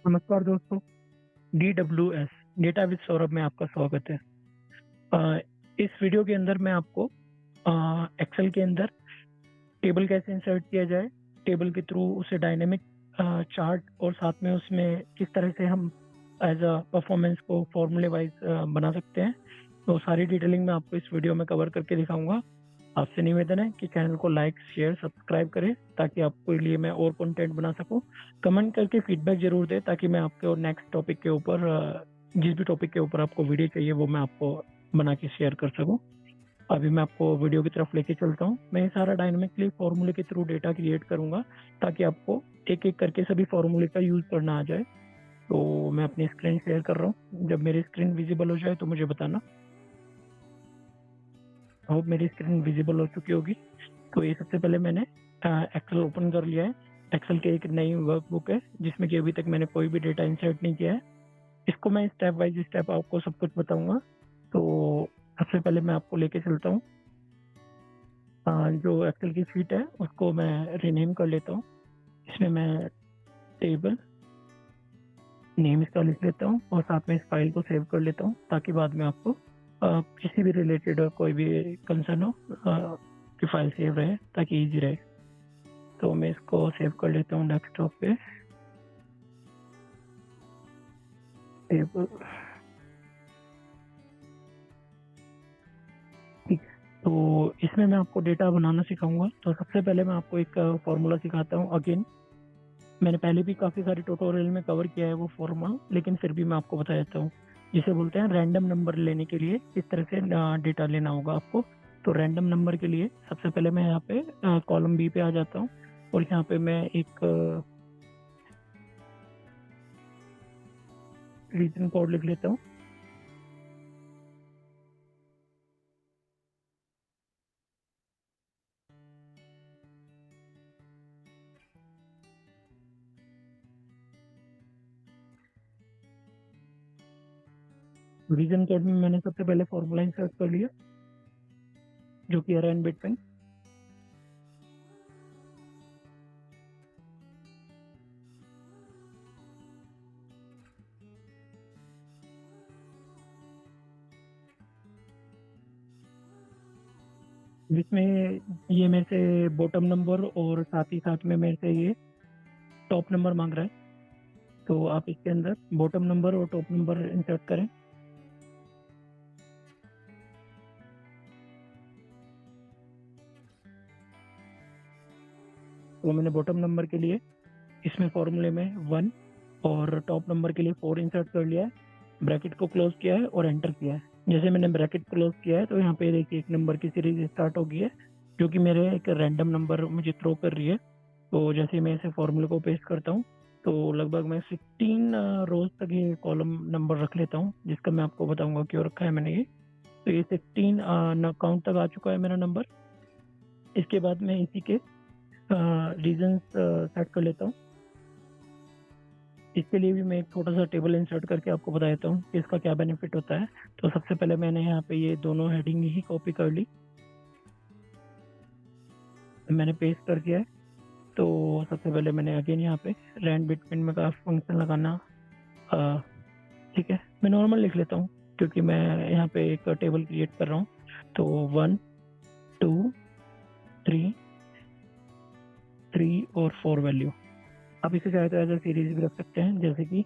नमस्कार दोस्तों। DWS data with Saurabh में आपका स्वागत है। अ, इस वीडियो के अंदर मैं आपको एक्सेल के अंदर टेबल कैसे इंसर्ट किया जाए, टेबल के थ्रू उसे डायनेमिक चार्ट और साथ में उसमें किस तरह से हम एज अ परफॉर्मेंस को फॉर्मूले वाइज बना सकते हैं, तो सारी डिटेलिंग मैं आपको इस वीडियो में कवर करके दिखाऊंगा। आपसे निवेदन है कि चैनल को लाइक शेयर सब्सक्राइब करें ताकि आपके लिए मैं और कंटेंट बना सकूं। कमेंट करके फीडबैक जरूर दें ताकि मैं आपके और नेक्स्ट टॉपिक के ऊपर जिस भी टॉपिक के ऊपर आपको वीडियो चाहिए वो मैं आपको बना के शेयर कर सकूं। अभी मैं आपको वीडियो की तरफ लेके चलता हूं। मैं ये सारा डायनामिकली फॉर्मूले के थ्रू डेटा क्रिएट करूंगा ताकि आपको एक एक करके सभी फॉर्मूले का यूज करना आ जाए। तो मैं अपनी स्क्रीन शेयर कर रहा हूँ। जब मेरी स्क्रीन विजिबल हो जाए तो मुझे बताना। होप मेरी स्क्रीन विजिबल हो चुकी होगी। तो ये सबसे पहले मैंने एक्सेल ओपन कर लिया है। एक्सेल की एक नई वर्कबुक है जिसमें कि अभी तक मैंने कोई भी डेटा इंसर्ट नहीं किया है। इसको मैं स्टेप बाय स्टेप आपको सब कुछ बताऊंगा। तो सबसे पहले मैं आपको लेके चलता हूँ। जो एक्सेल की शीट है उसको मैं रीनेम कर लेता हूँ। इसमें मैं टेबल नेम इसका लिख लेता हूँ और साथ में इस फाइल को सेव कर लेता हूँ ताकि बाद में आपको किसी भी रिलेटेड और कोई भी कंसर्न हो कि फाइल सेव रहे ताकि इजी रहे। तो मैं इसको सेव कर लेता हूँ डेस्कटॉप पे। टेबल ठीक है। तो इसमें मैं आपको डेटा बनाना सिखाऊंगा। तो सबसे पहले मैं आपको एक फॉर्मूला सिखाता हूँ। अगेन मैंने पहले भी काफ़ी सारे ट्यूटोरियल में कवर किया है वो फॉर्मूला, लेकिन फिर भी मैं आपको बता देता हूँ। जिसे बोलते हैं रैंडम नंबर लेने के लिए इस तरह से डेटा लेना होगा आपको। तो रैंडम नंबर के लिए सबसे पहले मैं यहाँ पे कॉलम बी पे आ जाता हूँ और यहाँ पे मैं एक रीजन कोड लिख लेता हूँ। रीजन कोड में मैंने सबसे पहले फॉर्मूला इंसर्ट कर लिया जो कि अरेन बिटवीन। जिसमें ये मेरे से बॉटम नंबर और साथ ही साथ में मेरे से ये टॉप नंबर मांग रहा है। तो आप इसके अंदर बॉटम नंबर और टॉप नंबर इंसर्ट करें। तो मैंने बॉटम नंबर के लिए इसमें फॉर्मूले में 1 और टॉप नंबर के लिए 4 इंसर्ट कर लिया है। ब्रैकेट को क्लोज किया है और एंटर किया है। जैसे मैंने ब्रैकेट क्लोज किया है तो यहाँ पे देखिए एक नंबर की सीरीज स्टार्ट हो गई है जो कि मेरे एक रैंडम नंबर मुझे थ्रो कर रही है। तो जैसे मैं इसे फॉर्मूले को पेस्ट करता हूँ तो लगभग मैं 16 रोज तक ये कॉलम नंबर रख लेता हूँ, जिसका मैं आपको बताऊंगा क्यों रखा है मैंने ये। तो ये 16 काउंट तक आ चुका है मेरा नंबर। इसके बाद मैं इसी के रीजन सेट कर लेता हूँ। इसके लिए भी मैं एक छोटा सा टेबल इंसर्ट करके आपको बता देता हूँ कि इसका क्या बेनिफिट होता है। तो सबसे पहले मैंने यहाँ पे ये दोनों हेडिंग ही कॉपी कर ली, मैंने पेस्ट कर दिया है। तो सबसे पहले मैंने अगेन यहाँ पे रैंड बिटवीन में का फंक्शन लगाना अ, ठीक है, मैं नॉर्मल लिख लेता हूँ क्योंकि मैं यहाँ पे एक टेबल क्रिएट कर रहा हूँ। तो 1 2 3 3 और 4 वैल्यू। आप इसे चाहे तो एज अ सीरीज भी रख सकते हैं। जैसे कि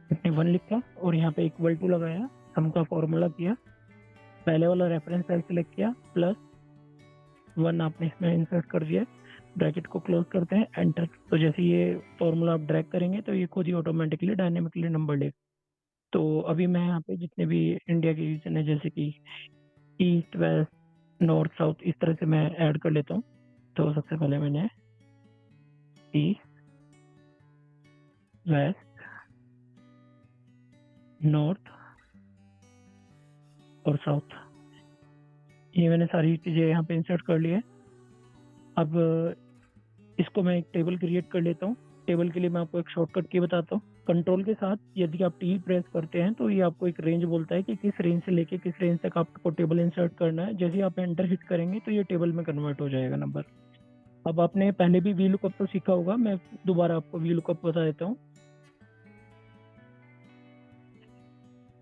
मैंने 1 लिखा और यहाँ पे इक्वल टू लगाया, सम का फॉर्मूला किया, पहले वाला रेफरेंस सेल सेलेक्ट किया, प्लस 1 आपने इसमें इंसर्ट कर दिया। ब्रैकेट को क्लोज करते हैं, एंटर। तो जैसे ये फॉर्मूला आप ड्रैग करेंगे तो ये खुद ही ऑटोमेटिकली डायनेमिकली नंबर लेगा। तो अभी मैं यहाँ पे जितने भी इंडिया के रीजन है जैसे कि ईस्ट वेस्ट नॉर्थ साउथ इस तरह से मैं ऐड कर लेता हूँ। तो सबसे पहले मैंने ईस्ट वेस्ट नॉर्थ और साउथ ये मैंने सारी चीज़ें यहाँ पे इंसर्ट कर ली है। अब इसको मैं एक टेबल क्रिएट कर लेता हूँ। टेबल के लिए मैं आपको एक शॉर्टकट की बताता हूँ। कंट्रोल के साथ यदि आप टी प्रेस करते हैं तो ये आपको एक रेंज बोलता है कि किस रेंज से लेके किस रेंज तक आपको टेबल इंसर्ट करना है। जैसे आप एंटर हिट करेंगे तो ये टेबल में कन्वर्ट हो जाएगा नंबर। अब आपने पहले भी वी लुकअप तो सीखा होगा, मैं दोबारा आपको वी लुकअप बता देता हूँ।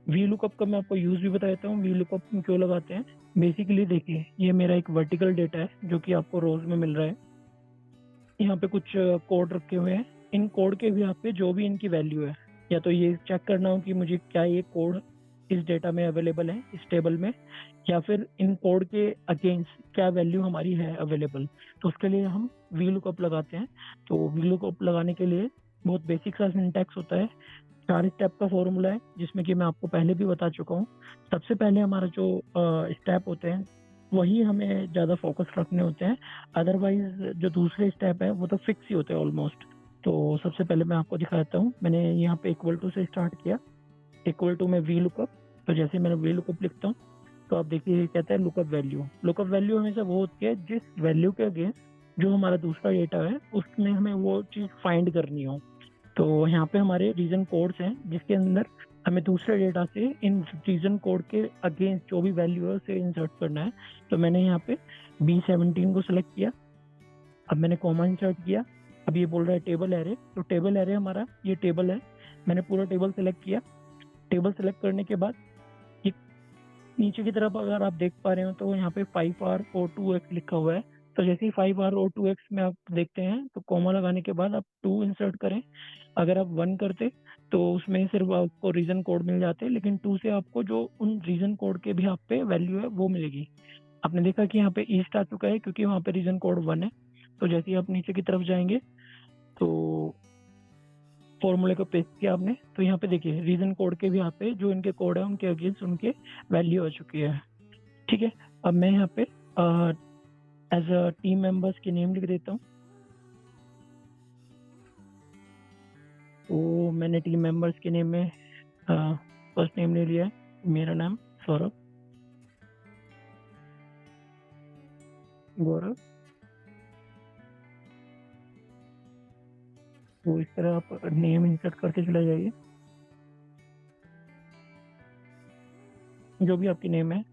वी लुकअप का मैं आपको यूज भी बता देता हूँ, वी लुकअप क्यों लगाते हैं। बेसिकली देखिए, ये मेरा एक वर्टिकल डेटा है जो कि आपको रोज में मिल रहा है। यहाँ पे कुछ कोड रखे हुए हैं, इन कोड के भी यहाँ पे जो भी इनकी वैल्यू है, या तो ये चेक करना हो कि मुझे क्या ये कोड इस डेटा में अवेलेबल है इस टेबल में, या फिर इन कोड के अगेंस्ट क्या वैल्यू हमारी है अवेलेबल, तो उसके लिए हम वी लुकअप लगाते हैं। तो वी लुकअप लगाने के लिए बहुत बेसिक सा सिंटैक्स होता है, 4 स्टेप का फॉर्मूला है, जिसमें कि मैं आपको पहले भी बता चुका हूँ। सबसे पहले हमारा जो स्टेप होते हैं वही हमें ज़्यादा फोकस रखने होते हैं, अदरवाइज जो दूसरे स्टेप है वो तो फिक्स ही होते हैं ऑलमोस्ट। तो सबसे पहले मैं आपको दिखा देता हूँ, मैंने यहाँ पे इक्वल टू से स्टार्ट किया, इक्वल टू में वी लुकअप। तो जैसे मैंने वी लुकअप लिखता हूँ तो आप देखिए कहता है लुकअप वैल्यू। लुकअप वैल्यू हमेशा वो होती है जिस वैल्यू के अगेंस्ट जो हमारा दूसरा डेटा है उसमें हमें वो चीज़ फाइंड करनी हो। तो यहाँ पे हमारे रीजन कोड्स हैं जिसके अंदर हमें दूसरे डेटा से इन रीजन कोड के अगेंस्ट जो भी वैल्यू है उसे इंसर्ट करना है। तो मैंने यहाँ पे B17 को सिलेक्ट किया, अब मैंने कॉमा इंसर्ट किया। अब ये बोल रहा है टेबल एरे, तो टेबल एरे हमारा ये टेबल है, मैंने पूरा टेबल सेलेक्ट किया। टेबल सेलेक्ट करने के बाद ये नीचे की तरफ अगर आप देख पा रहे हो तो यहाँ पे 5R02X लिखा हुआ है। तो जैसे ही 5R02X में आप देखते हैं तो कॉमा लगाने के बाद आप 2 इंसर्ट करें। अगर आप 1 करते तो उसमें सिर्फ आपको रीजन कोड मिल जाते, लेकिन 2 से आपको जो उन रीजन कोड के भी यहाँ पे वैल्यू है वो मिलेगी। आपने देखा कि यहाँ पे ईस्ट आ चुका है क्योंकि वहाँ पे रीजन कोड 1 है। तो जैसे ही आप नीचे की तरफ जाएंगे तो फॉर्मूले को पेस्ट किया आपने, तो यहाँ पे देखिए रीजन कोड के भी यहाँ पे जो इनके कोड है उनके अगेंस्ट उनके वैल्यू आ चुकी है। ठीक है, अब मैं यहाँ पे एज अ टीम मेंबर्स की नेम लिख देता हूँ। तो मैंने टीम मेंबर्स के नेम में फर्स्ट नेम ले लिया है, मेरा नाम सौरभ, गौरव। तो इस तरह आप नेम इंसर्ट करते चले जाइए, जो भी आपकी नेम है।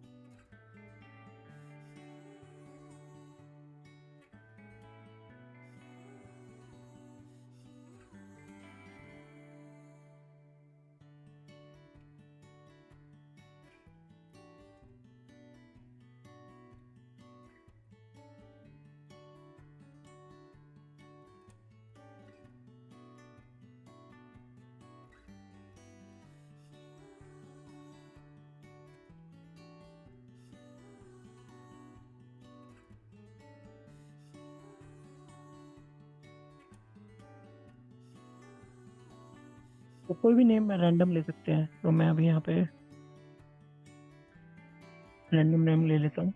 तो कोई भी नेम रैंडम ले सकते हैं, तो मैं अभी यहाँ पे रैंडम नेम ले लेता हूँ।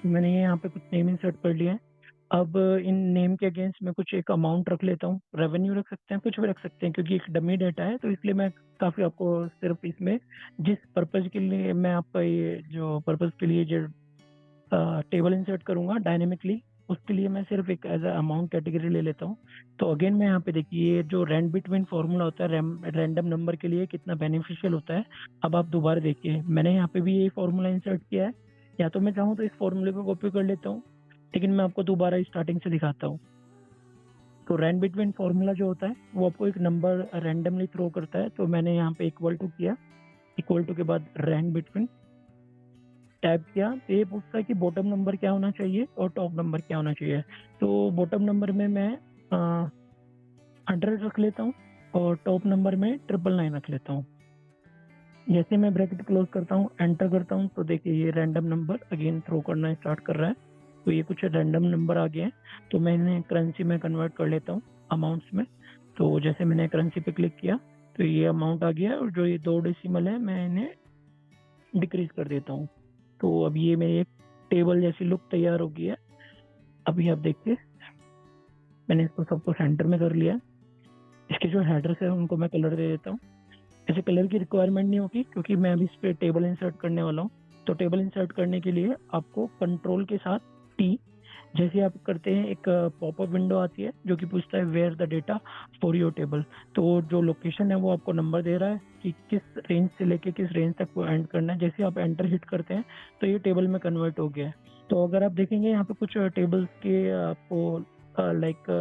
मैंने ये यहाँ पे कुछ नेम इंसर्ट कर लिया है। अब इन नेम के अगेंस्ट मैं कुछ एक अमाउंट रख लेता हूँ, रेवेन्यू रख सकते हैं, कुछ भी रख सकते हैं, क्योंकि एक डमी डेटा है तो इसलिए मैं काफ़ी आपको सिर्फ इसमें जिस पर्पज़ के लिए मैं आपका ये जो पर्पज़ के लिए जो टेबल इंसर्ट करूंगा डायनेमिकली, उसके लिए मैं सिर्फ एक एज अ अमाउंट कैटेगरी ले लेता हूँ। तो अगेन मैं यहाँ पे देखिए ये जो रैंड बिटवीन फॉर्मूला होता है रैंडम नंबर के लिए कितना बेनिफिशियल होता है। अब आप दोबारा देखिए मैंने यहाँ पे भी यही फॉर्मूला इंसर्ट किया है, या तो मैं चाहूँ तो इस फॉर्मूले को कॉपी कर लेता हूँ, लेकिन मैं आपको दोबारा स्टार्टिंग से दिखाता हूँ। तो रैंड बिटवीन फॉर्मूला जो होता है वो आपको एक नंबर रैंडमली थ्रो करता है। तो मैंने यहाँ पे इक्वल टू किया, इक्वल टू के बाद रैंड बिटवीन टैब किया, तो ये पूछता है कि बॉटम नंबर क्या होना चाहिए और टॉप नंबर क्या होना चाहिए। तो बॉटम नंबर में मैं 100 रख लेता हूँ और टॉप नंबर में 999 रख लेता हूँ। जैसे मैं ब्रैकेट क्लोज करता हूँ, एंटर करता हूँ, तो देखिए ये रैंडम नंबर अगेन थ्रो करना स्टार्ट कर रहा है। तो ये कुछ रैंडम नंबर आ गए हैं, तो मैं इन्हें करेंसी में कन्वर्ट कर लेता हूँ अमाउंट्स में। तो जैसे मैंने करेंसी पे क्लिक किया तो ये अमाउंट आ गया, और जो ये 2 डेसिमल है मैं इन्हें डिक्रीज कर देता हूँ। तो अब ये मेरी एक टेबल जैसी लुक तैयार हो गई है। अभी आप देखिए मैंने इसको सबको सेंटर में कर लिया। इसके जो हेडर्स है उनको मैं कलर दे देता हूँ। ऐसे कलर की रिक्वायरमेंट नहीं होगी क्योंकि मैं अभी इस पर टेबल इंसर्ट करने वाला हूँ। तो टेबल इंसर्ट करने के लिए आपको कंट्रोल के साथ टी जैसे आप करते हैं एक पॉपअप विंडो आती है जो कि पूछता है where the data for your table. तो जो लोकेशन है वो आपको नंबर दे रहा है कि किस रेंज से लेके किस रेंज तक वो एंड करना है। जैसे आप एंटर हिट करते हैं तो ये टेबल में कन्वर्ट हो गया है। तो अगर आप देखेंगे यहाँ पे कुछ टेबल्स के आपको लाइक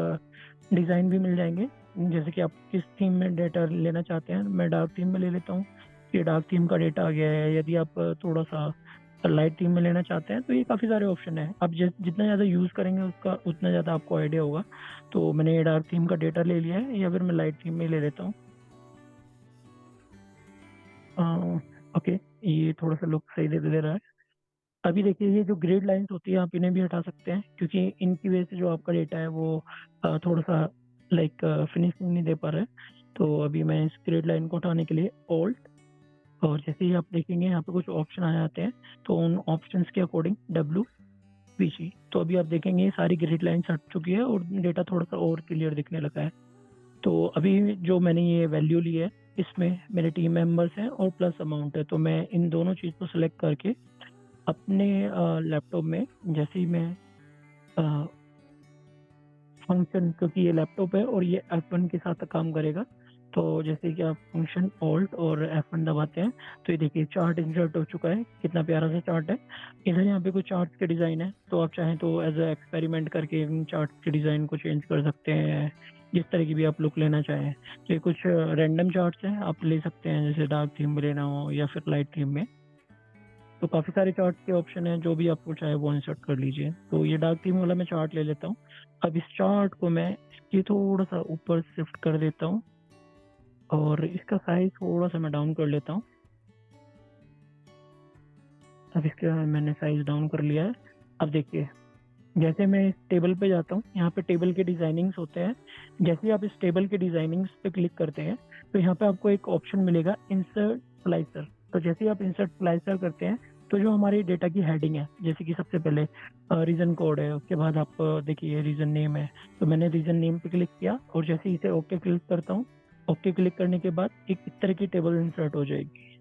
डिज़ाइन भी मिल जाएंगे। जैसे कि आप किस थीम में डेटा लेना चाहते हैं। मैं डार्क थीम में ले लेता हूँ। ये डार्क थीम का डेटा आ गया है। यदि आप थोड़ा सा लाइट थीम में लेना चाहते हैं तो ये काफ़ी सारे ऑप्शन है। आप जितना ज़्यादा यूज़ करेंगे उसका उतना ज़्यादा आपको आइडिया होगा। तो मैंने ये डार्क थीम का डेटा ले लिया है, या फिर मैं लाइट थीम में ले लेता हूँ। ओके, ये थोड़ा सा लुक सही दे रहा है। अभी देखिए ये जो ग्रिड लाइंस होती है आप इन्हें भी हटा सकते हैं, क्योंकि इनकी वजह से जो आपका डेटा है वो थोड़ा सा लाइक फिनिशिंग नहीं दे पा रहा है। तो अभी मैं इस ग्रिड लाइन को हटाने के लिए ऑल्ट, और जैसे ही आप देखेंगे यहाँ पे कुछ ऑप्शन आ जाते हैं, तो उन ऑप्शंस के अकॉर्डिंग डब्ल्यू पीसी। तो अभी आप देखेंगे ये सारी ग्रिड लाइंस हट चुकी है और डेटा थोड़ा सा और क्लियर दिखने लगा है। तो अभी जो मैंने ये वैल्यू ली है इसमें मेरे टीम मेंबर्स हैं और प्लस अमाउंट है। तो मैं इन दोनों चीज़ को सिलेक्ट करके अपने लैपटॉप में, जैसे ही मैं फंक्शन, क्योंकि ये लैपटॉप है और ये F1 के साथ काम करेगा, तो जैसे कि आप फंक्शन ऑल्ट और F1 दबाते हैं तो ये देखिए चार्ट इंसर्ट हो चुका है। कितना प्यारा सा चार्ट है। इधर यहाँ पे कुछ चार्ट्स के डिज़ाइन है, तो आप चाहें तो एज ए एक्सपेरिमेंट करके इन चार्ट्स के डिज़ाइन को चेंज कर सकते हैं, जिस तरह की भी आप लुक लेना चाहें। तो ये कुछ रैंडम चार्ट्स हैं, आप ले सकते हैं, जैसे डार्क थीम में लेना हो या फिर लाइट थीम में। तो काफ़ी सारे चार्ट के ऑप्शन हैं, जो भी आपको चाहे वो इंसर्ट कर लीजिए। तो ये डार्क थीम वाला मैं चार्ट ले लेता हूँ। अब इस चार्ट को मैं इसके थोड़ा सा ऊपर शिफ्ट कर देता हूँ और इसका साइज थोड़ा सा मैं डाउन कर लेता हूँ। अब इसका मैंने साइज डाउन कर लिया है। अब देखिए जैसे मैं इस टेबल पे जाता हूँ, यहाँ पे टेबल के डिजाइनिंग्स होते हैं। जैसे ही आप इस टेबल के डिजाइनिंग्स पे क्लिक करते हैं तो यहाँ पे आपको एक ऑप्शन मिलेगा इंसर्ट स्लाइसर। तो जैसे ही आप इंसर्ट स्लाइसर करते हैं तो जो हमारी डेटा की हेडिंग है, जैसे कि सबसे पहले रीजन कोड है, उसके बाद आप देखिए रीजन नेम है। तो मैंने रीजन नेम पे क्लिक किया और जैसे ही इसे ओके क्लिक करता हूँ, ओके क्लिक करने के बाद एक इस तरह की टेबल इंसर्ट हो जाएगी।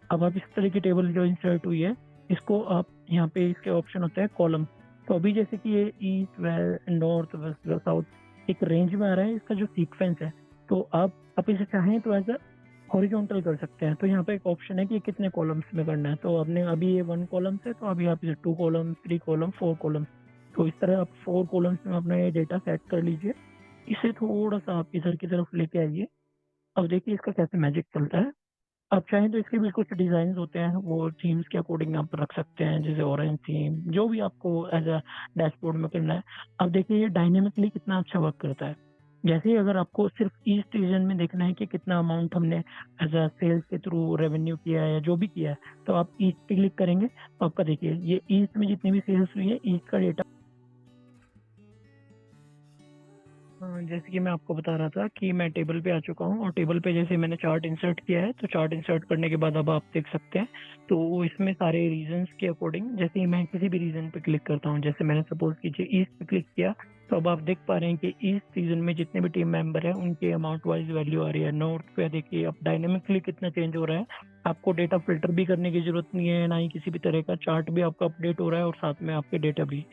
अब आप इस तरह की टेबल जो इंसर्ट हुई है, इसको आप यहाँ पे इसके ऑप्शन होते हैं कॉलम। तो अभी जैसे कि ये east west north west south एक रेंज में आ रहा है, इसका जो सीक्वेंस है, तो आप इसे चाहें तो ऐसा हॉरिजॉन्टल कर सकते हैं। तो यहाँ पे एक ऑप्शन है कि कितने कॉलम्स में करना है। तो आपने अभी ये 1 कॉलम्स है, तो अभी आप इसे 2 कॉलम 3 कॉलम 4 कॉलम, तो इस तरह आप 4 कॉलम्स में अपना ये डेटा सेट कर लीजिए। इसे थोड़ा सा आप इधर की तरफ लेके आइए। अब देखिए इसका कैसे मैजिक चलता है। आप चाहें तो इसके भी कुछ डिजाइन होते हैं, वो थीम्स के अकॉर्डिंग आप रख सकते हैं, जैसे ऑरेंज थीम, जो भी आपको एज अ डैशबोर्ड में करना है। अब देखिए ये डायनेमिकली कितना अच्छा वर्क करता है। जैसे ही अगर आपको सिर्फ ईस्ट रीजन में देखना है कि कितना अमाउंट हमने एज अ सेल्स के थ्रू रेवेन्यू किया है या जो भी किया है, तो आप ईस्ट पे क्लिक करेंगे तो आपका देखिए ये ईस्ट में जितनी भी सेल्स हुई है, ईस्ट का डेटा। हाँ, जैसे कि मैं आपको बता रहा था कि मैं टेबल पे आ चुका हूँ, और टेबल पे जैसे मैंने चार्ट इंसर्ट किया है, तो चार्ट इंसर्ट करने के बाद अब आप देख सकते हैं तो वो इसमें सारे रीजंस के अकॉर्डिंग, जैसे ही मैं किसी भी रीजन पे क्लिक करता हूँ, जैसे मैंने सपोज कीजिए ईस्ट पे क्लिक किया, तो अब आप देख पा रहे हैं कि ईस्ट रीजन में जितने भी टीम मेंबर हैं उनके अमाउंट वाइज वैल्यू आ रही है। नॉर्थ पे देखिए अब डायनेमिकली कितना चेंज हो रहा है। आपको डेटा फिल्टर भी करने की जरूरत नहीं है, ना ही किसी भी तरह का चार्ट भी आपका अपडेट हो रहा है और साथ में आपके डेटा भी।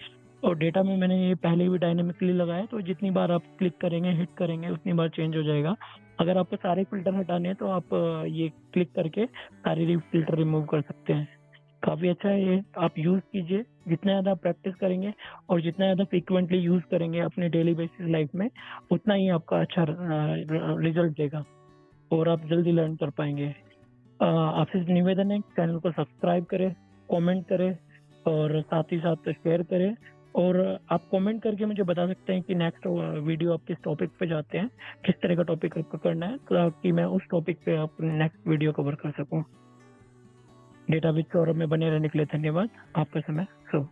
और डेटा में मैंने ये पहले भी डायनेमिकली लगाया, तो जितनी बार आप क्लिक करेंगे हिट करेंगे उतनी बार चेंज हो जाएगा। अगर आपको सारे फिल्टर हटाने हैं तो आप ये क्लिक करके सारे फिल्टर रिमूव कर सकते हैं। काफ़ी अच्छा है ये, आप यूज़ कीजिए। जितना ज़्यादा प्रैक्टिस करेंगे और जितना ज़्यादा फ्रिक्वेंटली यूज़ करेंगे अपने डेली बेसिस लाइफ में, उतना ही आपका अच्छा रिजल्ट देगा और आप जल्दी लर्न कर पाएंगे। आपसे निवेदन है चैनल को सब्सक्राइब करें, कमेंट करें और साथ ही साथ शेयर करें। और आप कमेंट करके मुझे बता सकते हैं कि नेक्स्ट वीडियो आप किस टॉपिक पे चाहते हैं, किस तरह का टॉपिक आपको करना है, ताकि मैं उस टॉपिक पे आप नेक्स्ट वीडियो कवर कर सकूं। डेटा विद सौरभ में बने रहने के लिए धन्यवाद। आपका समय शुभ।